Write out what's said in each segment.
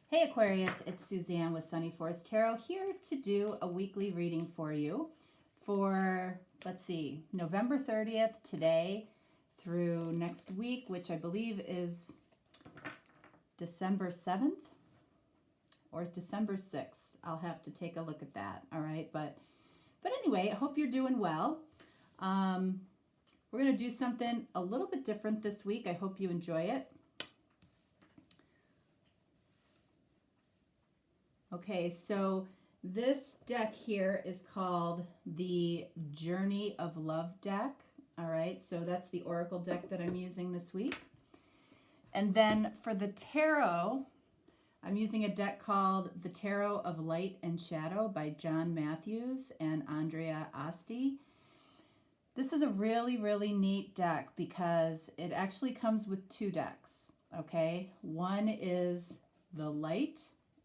Hey Aquarius, it's Suzanne with Sunny Forest Tarot here to do a weekly reading for you for, let's see, November 30th today through next week, which I believe is December 7th or December 6th. I'll have to take a look at that, all right? But anyway, I hope you're doing well. We're going to do something a little bit different this week. I hope you enjoy it. Okay, so this deck here is called the Journey of Love deck. All right, so that's the Oracle deck that I'm using this week. And then for the tarot, I'm using a deck called the Tarot of Light and Shadow by John Matthews and Andrea Asti. This is a really, really neat deck because it actually comes with two decks, okay? One is the light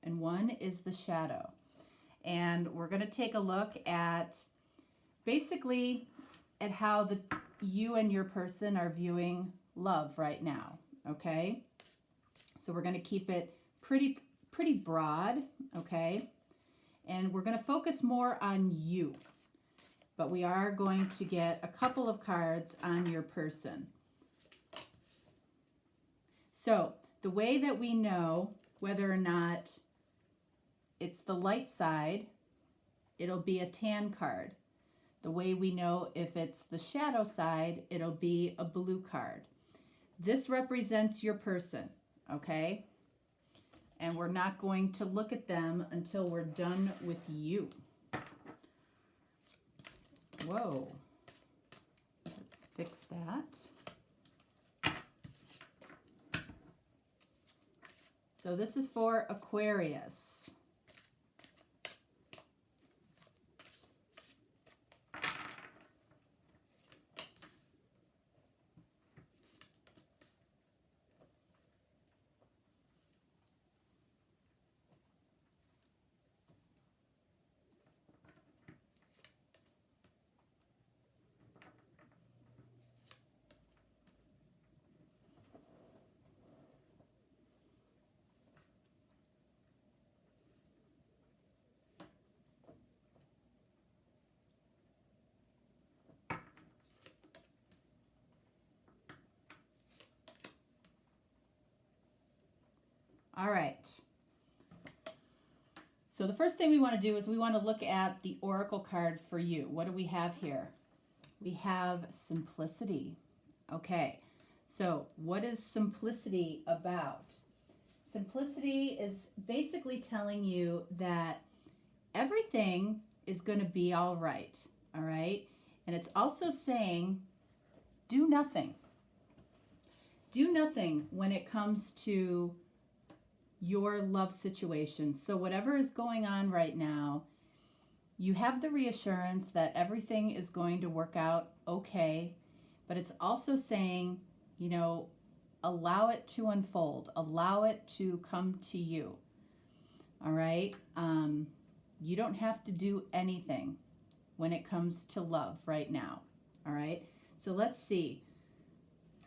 and one is the shadow. And we're going to take a look at basically at how you and your person are viewing love right now, okay? So we're going to keep it pretty broad, okay? And we're going to focus more on you. But we are going to get a couple of cards on your person. So the way that we know whether or not it's the light side, it'll be a tan card. The way we know if it's the shadow side, it'll be a blue card. This represents your person, okay? And we're not going to look at them until we're done with you. Whoa. Let's fix that. So this is for Aquarius. All right. So the first thing we want to do is we want to look at the Oracle card for you. What do we have here? We have simplicity. Okay. So what is simplicity about? Simplicity is basically telling you that everything is going to be all right. All right. And it's also saying do nothing. Do nothing when it comes to your love situation. So whatever is going on right now, you have the reassurance that everything is going to work out okay, but it's also saying, you know, allow it to unfold, allow it to come to you. All right? You don't have to do anything when it comes to love right now. All right? So let's see.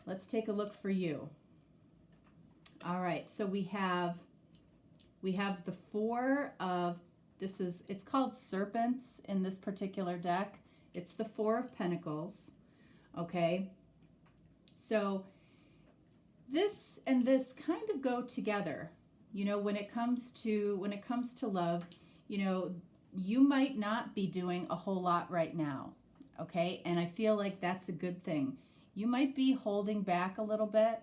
Let's take a look for you. All right, so we have the four of, it's called serpents in this particular deck. It's the Four of Pentacles, okay? So this and this kind of go together. You know, when it comes to love, you know, you might not be doing a whole lot right now, okay? And I feel like that's a good thing. You might be holding back a little bit.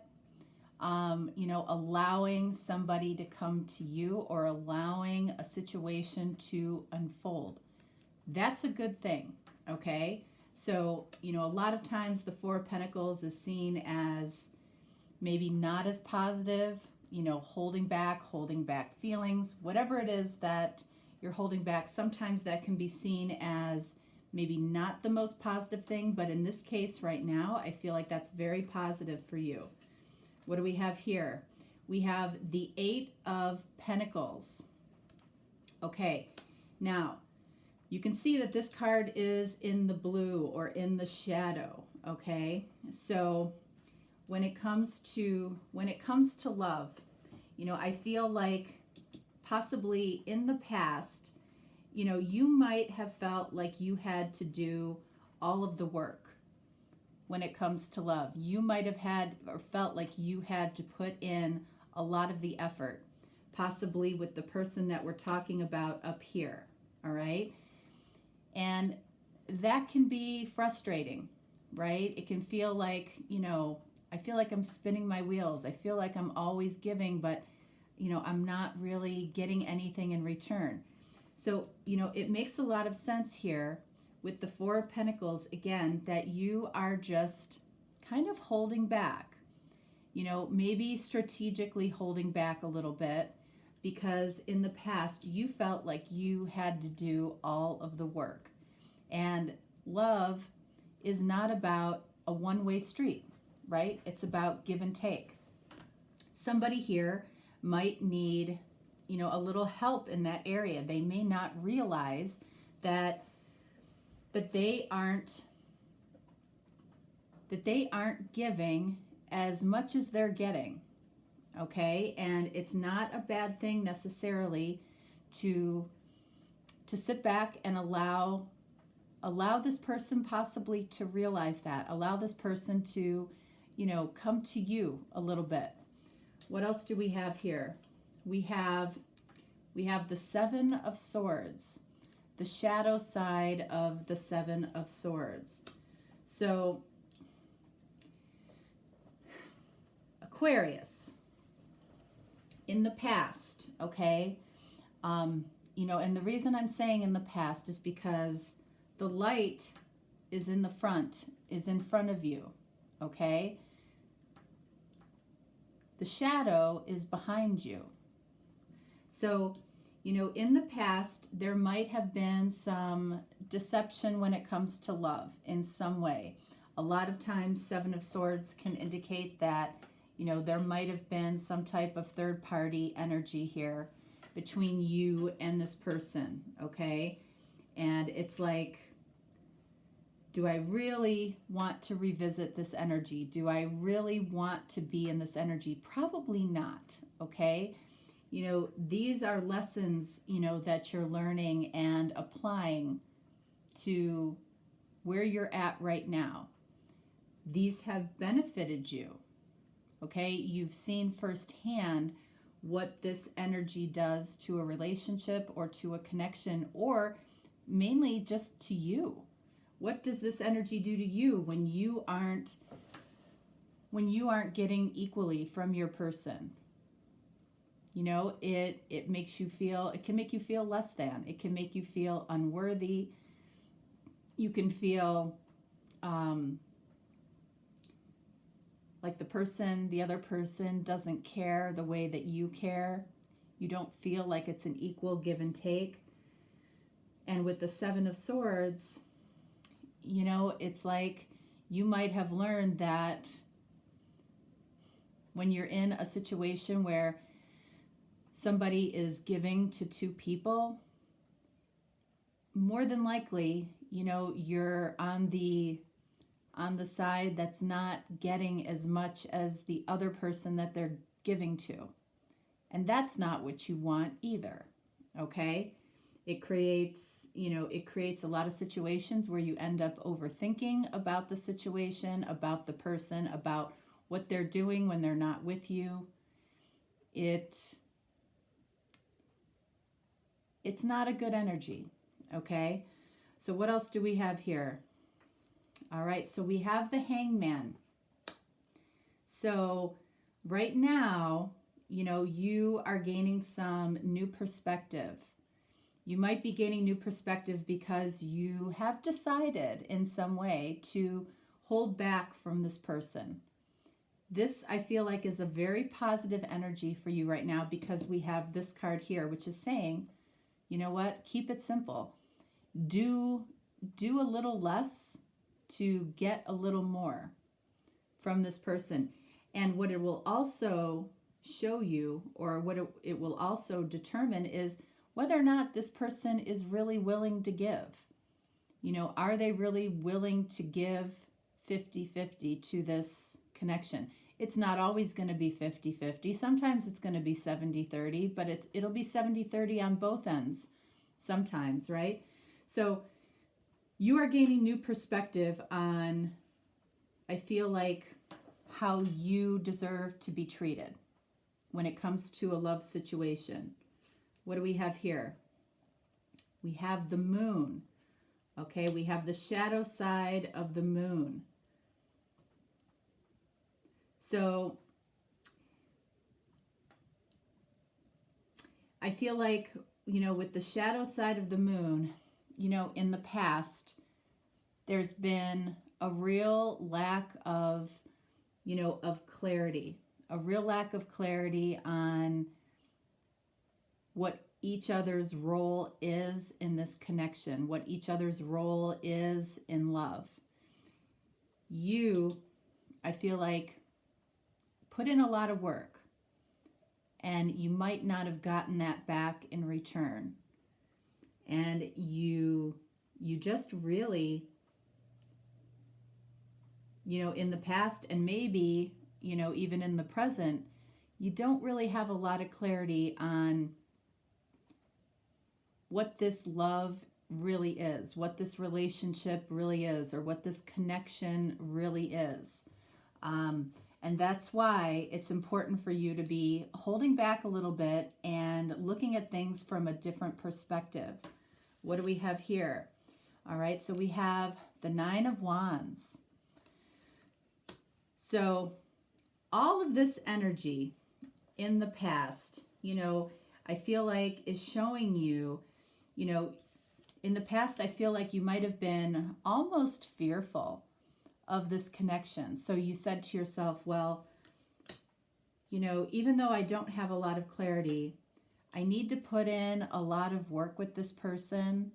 You know, allowing somebody to come to you or allowing a situation to unfold. That's a good thing, okay? So, you know, a lot of times the Four of Pentacles is seen as maybe not as positive, you know, holding back feelings, whatever it is that you're holding back. Sometimes that can be seen as maybe not the most positive thing, but in this case right now, I feel like that's very positive for you. What do we have here? We have the Eight of Pentacles. Okay, now you can see that this card is in the blue or in the shadow, okay? So when it comes to love, you know, I feel like possibly in the past, you might have felt like you had to do all of the work when it comes to love. You might have had or felt like you had to put in a lot of the effort, possibly with the person that we're talking about up here. All right. And that can be frustrating, right? It can feel like, I feel like I'm spinning my wheels. I feel like I'm always giving, but, I'm not really getting anything in return. So, it makes a lot of sense here with the Four of Pentacles, again, that you are just kind of holding back, maybe strategically holding back a little bit, because in the past you felt like you had to do all of the work. And love is not about a one-way street, right? It's about give and take. Somebody here might need, a little help in that area. They may not realize that they aren't giving as much as they're getting. Okay? And it's not a bad thing necessarily to sit back and allow this person possibly to realize that. Allow this person to, come to you a little bit. What else do we have here? We have the Seven of Swords, the shadow side of the Seven of Swords. So, Aquarius, in the past, okay? And the reason I'm saying in the past is because the light is in front of you, okay? The shadow is behind you. So, in the past, there might have been some deception when it comes to love in some way. A lot of times, Seven of Swords can indicate that, there might have been some type of third-party energy here between you and this person, okay? And it's like, do I really want to revisit this energy? Do I really want to be in this energy? Probably not, okay? These are lessons, that you're learning and applying to where you're at right now. These have benefited you, okay? You've seen firsthand what this energy does to a relationship or to a connection, or mainly just to you. What does this energy do to you when you aren't getting equally from your person? It makes you feel, it can make you feel less than. It can make you feel unworthy. You can feel like the other person doesn't care the way that you care. You don't feel like it's an equal give and take. And with the Seven of Swords, it's like you might have learned that when you're in a situation where somebody is giving to two people, more than likely, you're on the side that's not getting as much as the other person that they're giving to. And that's not what you want either, okay? It creates a lot of situations where you end up overthinking about the situation, about the person, about what they're doing when they're not with you. It's not a good energy, okay? So what else do we have here? All right, so we have the Hangman. So right now, you are gaining some new perspective. You might be gaining new perspective because you have decided in some way to hold back from this person. This, I feel like, is a very positive energy for you right now because we have this card here, which is saying, you know what? Keep it simple. Do a little less to get a little more from this person. And what it will also show you, or what it will also determine, is whether or not this person is really willing to give. Are they really willing to give 50-50 to this connection? It's not always going to be 50-50. Sometimes it's going to be 70-30, but it'll be 70-30 on both ends sometimes, right? So you are gaining new perspective on, I feel like, how you deserve to be treated when it comes to a love situation. What do we have here? We have the moon. Okay, we have the shadow side of the moon. So I feel like, with the shadow side of the moon, in the past, there's been a real lack of, of clarity, a real lack of clarity on what each other's role is in this connection, what each other's role is in love. You, I feel like, put in a lot of work, and you might not have gotten that back in return. And you just really, in the past, and maybe, even in the present, you don't really have a lot of clarity on what this love really is, what this relationship really is, or what this connection really is. And that's why it's important for you to be holding back a little bit and looking at things from a different perspective. What do we have here? All right, so we have the Nine of Wands. So all of this energy in the past, I feel like is showing you, in the past, I feel like you might have been almost fearful of this connection. So you said to yourself, well, even though I don't have a lot of clarity, I need to put in a lot of work with this person.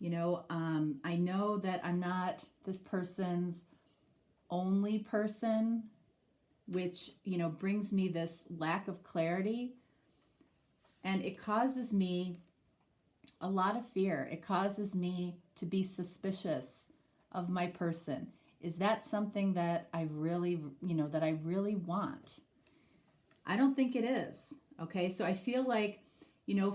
I know that I'm not this person's only person, which, brings me this lack of clarity. And it causes me a lot of fear. It causes me to be suspicious of my person. Is that something that I really, that I really want? I don't think it is. Okay, so I feel like,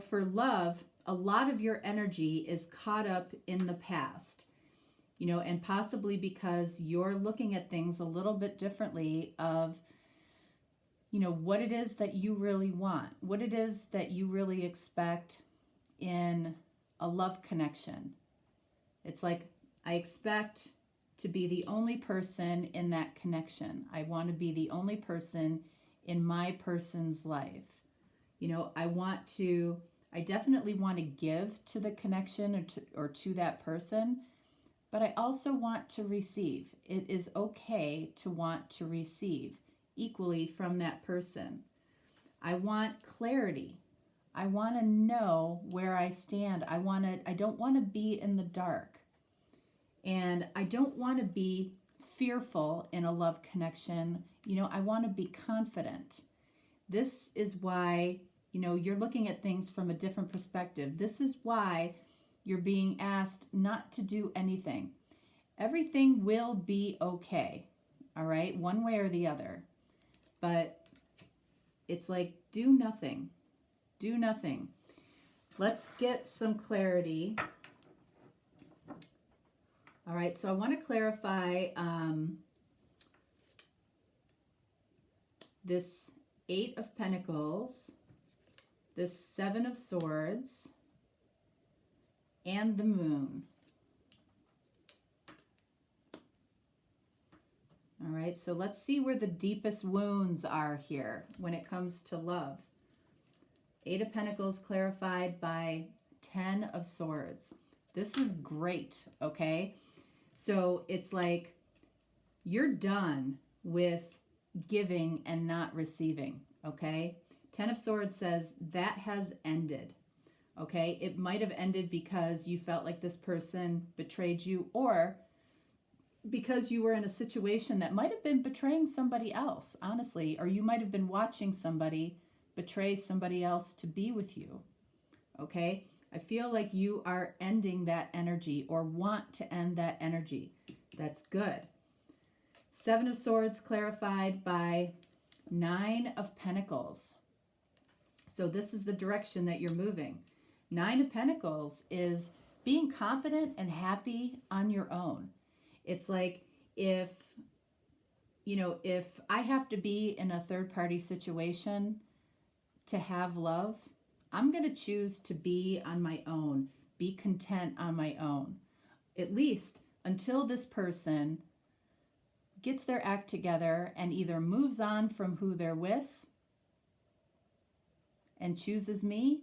for love, a lot of your energy is caught up in the past, and possibly because you're looking at things a little bit differently of, what it is that you really want, what it is that you really expect in a love connection. It's like, I expect to be the only person in that connection. I want to be the only person in my person's life. I definitely want to give to the connection or to that person, but I also want to receive. It is okay to want to receive equally from that person. I want clarity. I want to know where I stand. I don't want to be in the dark. And I don't want to be fearful in a love connection. I want to be confident. This is why, you're looking at things from a different perspective. This is why you're being asked not to do anything. Everything will be okay, all right, one way or the other. But it's like, do nothing. Do nothing. Let's get some clarity. All right, so I want to clarify this Eight of Pentacles, this Seven of Swords, and the Moon. All right, so let's see where the deepest wounds are here when it comes to love. Eight of Pentacles clarified by 10 of Swords. This is great, okay? So it's like you're done with giving and not receiving, okay? 10 of Swords says that has ended, okay? It might have ended because you felt like this person betrayed you, or because you were in a situation that might have been betraying somebody else, honestly, or you might have been watching somebody betray somebody else to be with you, okay? I feel like you are ending that energy or want to end that energy. That's good. Seven of Swords clarified by Nine of Pentacles. So this is the direction that you're moving. Nine of Pentacles is being confident and happy on your own. It's like if I have to be in a third-party situation to have love, I'm going to choose to be on my own, be content on my own, at least until this person gets their act together and either moves on from who they're with and chooses me,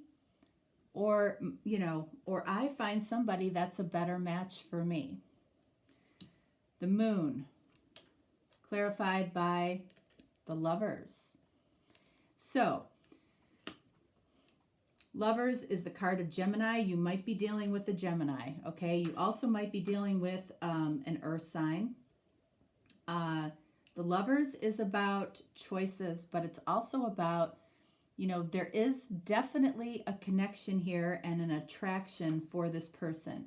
or I find somebody that's a better match for me. The Moon, clarified by the Lovers. So, Lovers is the card of Gemini. You might be dealing with a Gemini, okay? You also might be dealing with an Earth sign. The Lovers is about choices, but it's also about, there is definitely a connection here and an attraction for this person.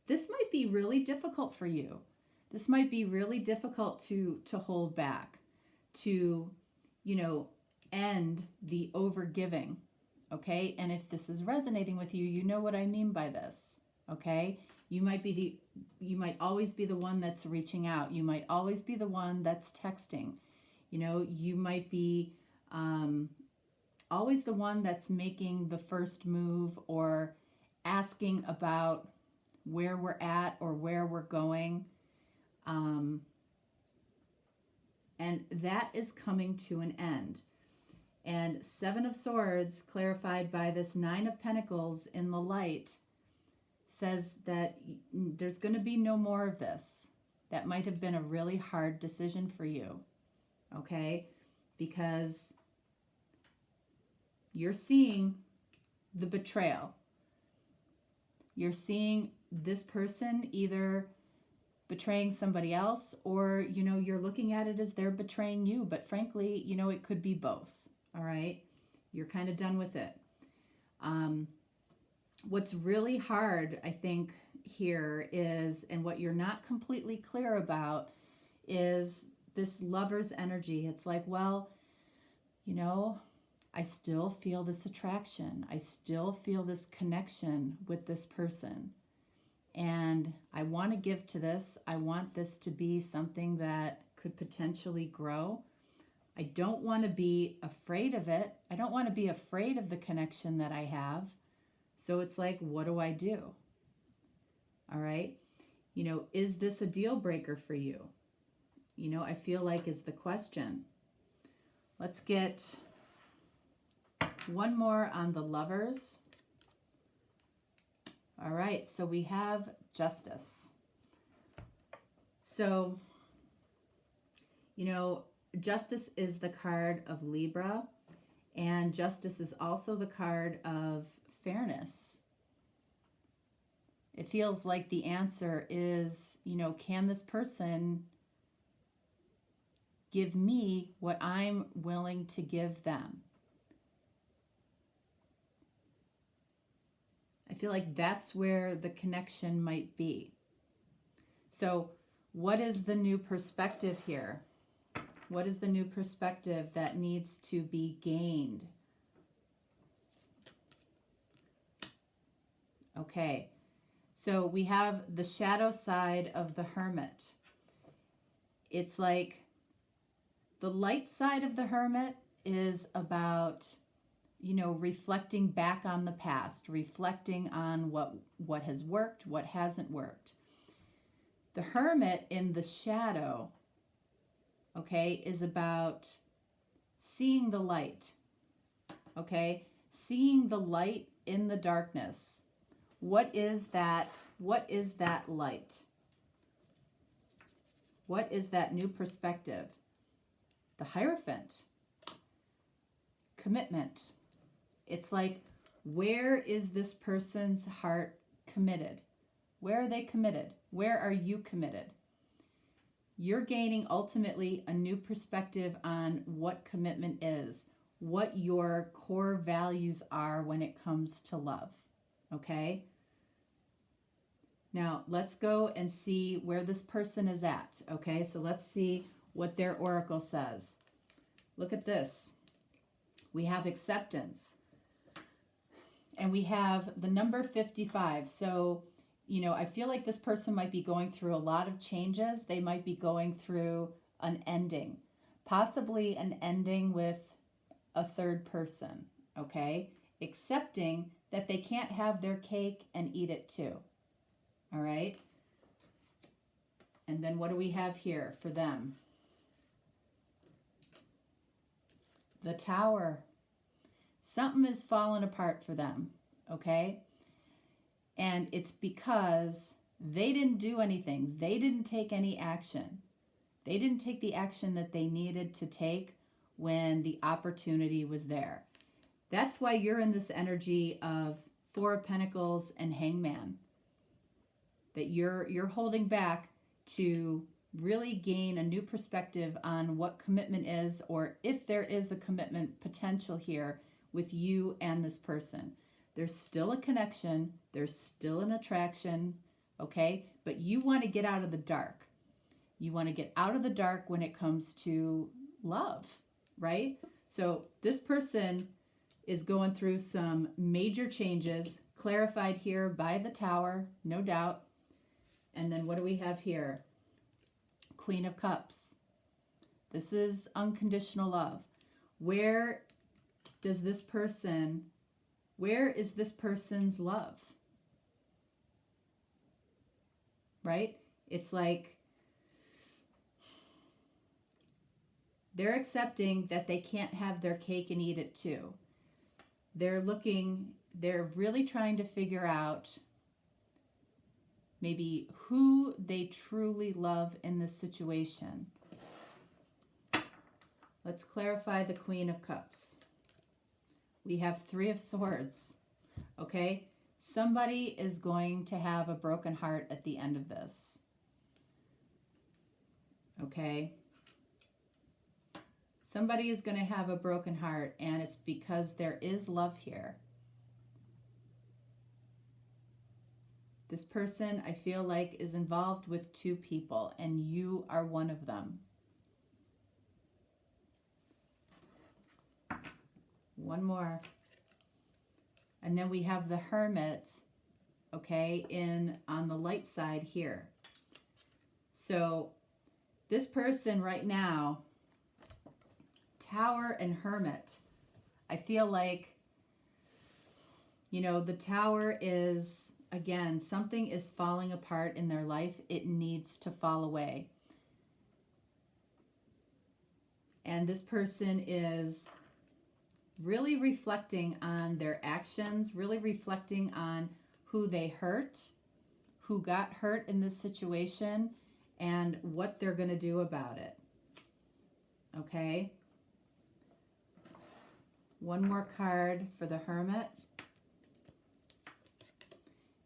This might be really difficult for you. This might be really difficult to hold back, to, end the overgiving, okay? And if this is resonating with you, you know what I mean by this, okay? You might always be the one that's reaching out. You might always be the one that's texting. You might be always the one that's making the first move or asking about where we're at or where we're going. And that is coming to an end. And Seven of Swords, clarified by this Nine of Pentacles in the light, says that there's going to be no more of this. That might have been a really hard decision for you, okay? Because you're seeing the betrayal. You're seeing this person either betraying somebody else, or, you're looking at it as they're betraying you. But frankly, it could be both, all right? You're kind of done with it. What's really hard, I think, here is, and what you're not completely clear about, is this Lover's energy. It's like, well, I still feel this attraction. I still feel this connection with this person. And I want to give to this. I want this to be something that could potentially grow. I don't want to be afraid of it. I don't want to be afraid of the connection that I have. So it's like, what do I do? All right. Is this a deal breaker for you? I feel like is the question. Let's get one more on the Lovers. All right, so we have Justice. So, Justice is the card of Libra, and Justice is also the card of fairness. It feels like the answer is, can this person give me what I'm willing to give them? I feel like that's where the connection might be. So what is the new perspective here? What is the new perspective that needs to be gained? Okay, so we have the shadow side of the Hermit. It's like the light side of the Hermit is about, reflecting back on the past, reflecting on what has worked, what hasn't worked. The Hermit in the shadow, okay, is about seeing the light, okay? Seeing the light in the darkness. What is that? What is that light? What is that new perspective? The Hierophant. Commitment. It's like, where is this person's heart committed? Where are they committed? Where are you committed? You're gaining ultimately a new perspective on what commitment is, what your core values are when it comes to love, okay? Now, let's go and see where this person is at, okay? So let's see what their oracle says. Look at this. We have acceptance. And we have the number 55. So, you know, I feel like this person might be going through a lot of changes. They might be going through an ending, possibly an ending with a third person, okay? Accepting that they can't have their cake and eat it too, all right? And then what do we have here for them? The Tower. Something is falling apart for them, okay? And it's because they didn't do anything. They didn't take any action. They didn't take the action that they needed to take when the opportunity was there. That's why you're in this energy of Four of Pentacles and Hangman. That you're holding back to really gain a new perspective on what commitment is, or if there is a commitment potential here with you and this person. There's still a connection, there's still an attraction, okay? But you want to get out of the dark. You want to get out of the dark when it comes to love, right? So this person is going through some major changes, clarified here by the Tower, no doubt. And then what do we have here? Queen of Cups. This is unconditional love. Where is this person's love? Right? It's like they're accepting that they can't have their cake and eat it too. They're really trying to figure out maybe who they truly love in this situation. Let's clarify the Queen of Cups. We have Three of Swords, okay? Somebody is going to have a broken heart at the end of this, okay? Somebody is going to have a broken heart, and it's because there is love here. This person, I feel like, is involved with two people, and you are one of them. One more. And then we have the Hermit, okay, on the light side here. So this person right now, Tower and Hermit, I feel like, you know, the Tower is, again, something is falling apart in their life. It needs to fall away. And this person is really reflecting on their actions, really reflecting on who they hurt, who got hurt in this situation, and what they're going to do about it. Okay? One more card for the Hermit.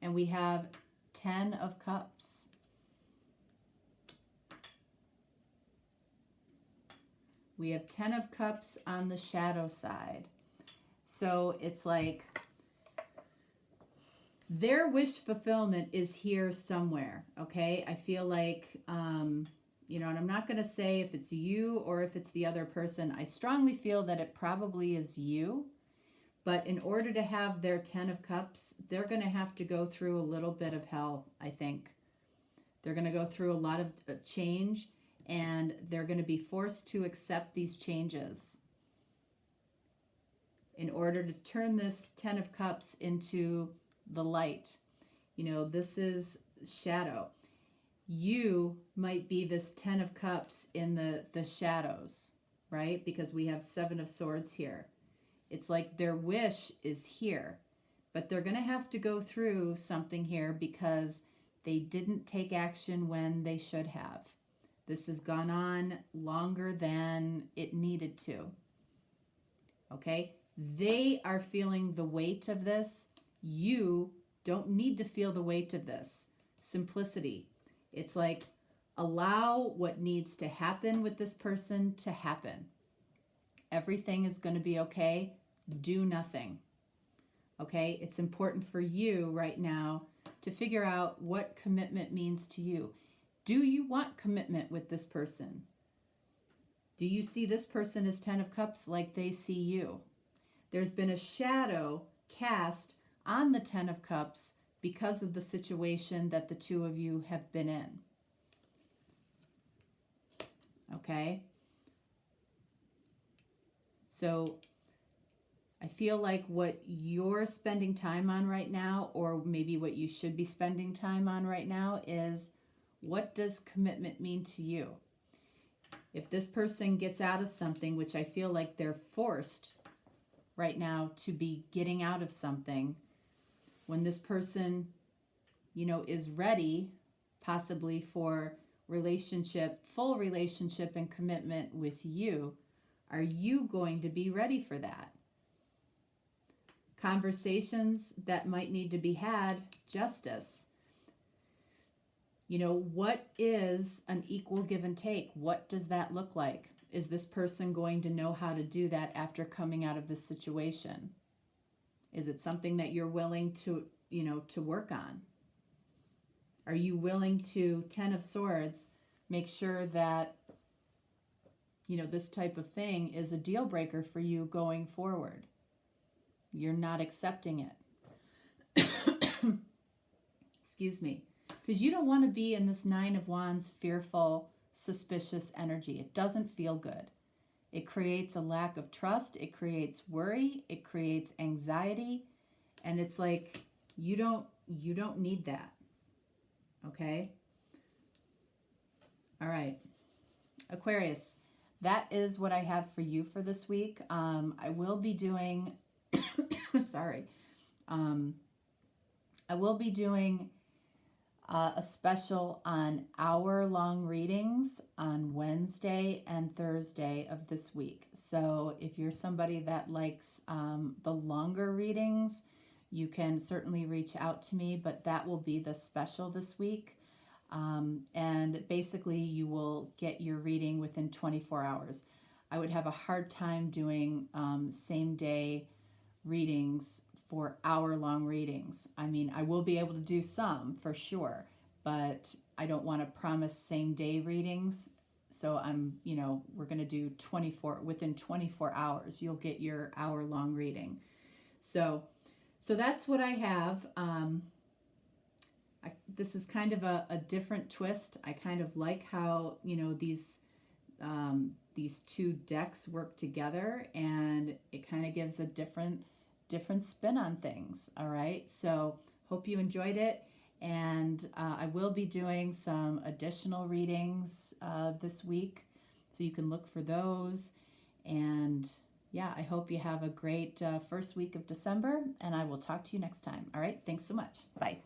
And we have 10 of Cups. We have 10 of Cups on the shadow side. So it's like their wish fulfillment is here somewhere, okay? I feel like, you know, and I'm not going to say if it's you or if it's the other person. I strongly feel that it probably is you. But in order to have their 10 of Cups, they're going to have to go through a little bit of hell, I think. They're going to go through a lot of change, and they're going to be forced to accept these changes in order to turn this 10 of Cups into the light. You know, this is shadow. You might be this 10 of Cups in the shadows, right? Because we have 7 of Swords here. It's like their wish is here, but they're going to have to go through something here because they didn't take action when they should have. This has gone on longer than it needed to. Okay? They are feeling the weight of this. You don't need to feel the weight of this. Simplicity. It's like allow what needs to happen with this person to happen. Everything is going to be okay. Do nothing. Okay? It's important for you right now to figure out what commitment means to you. Do you want commitment with this person? Do you see this person as 10 of Cups like they see you? There's been a shadow cast on the 10 of Cups because of the situation that the two of you have been in. Okay? So I feel like what you're spending time on right now, or maybe what you should be spending time on right now, is what does commitment mean to you? If this person gets out of something, which I feel like they're forced right now to be getting out of something, when this person, you know, is ready possibly for relationship, full relationship and commitment with you, are you going to be ready for that? Conversations that might need to be had, justice. You know, what is an equal give and take? What does that look like? Is this person going to know how to do that after coming out of this situation? Is it something that you're willing to, you know, to work on? Are you willing to, 10 of Swords, make sure that, you know, this type of thing is a deal breaker for you going forward? You're not accepting it. Excuse me. Because you don't want to be in this 9 of Wands fearful, suspicious energy. It doesn't feel good. It creates a lack of trust. It creates worry. It creates anxiety. And it's like, you don't need that. Okay? All right. Aquarius, that is what I have for you for this week. I will be doing, sorry. I will be doing a special on hour-long readings on Wednesday and Thursday of this week. So if you're somebody that likes the longer readings, you can certainly reach out to me, but that will be the special this week. And basically you will get your reading within 24 hours. I would have a hard time doing same-day readings for hour-long readings. I mean, I will be able to do some for sure, but I don't want to promise same-day readings. So we're going to do within 24 hours, you'll get your hour-long reading. So that's what I have. This is kind of a different twist. I kind of like how, you know, these two decks work together, and it kind of gives a different spin on things. All right, so hope you enjoyed it, and I will be doing some additional readings this week, so you can look for those. And yeah, I hope you have a great first week of December, and I will talk to you next time. All right, thanks so much. Bye.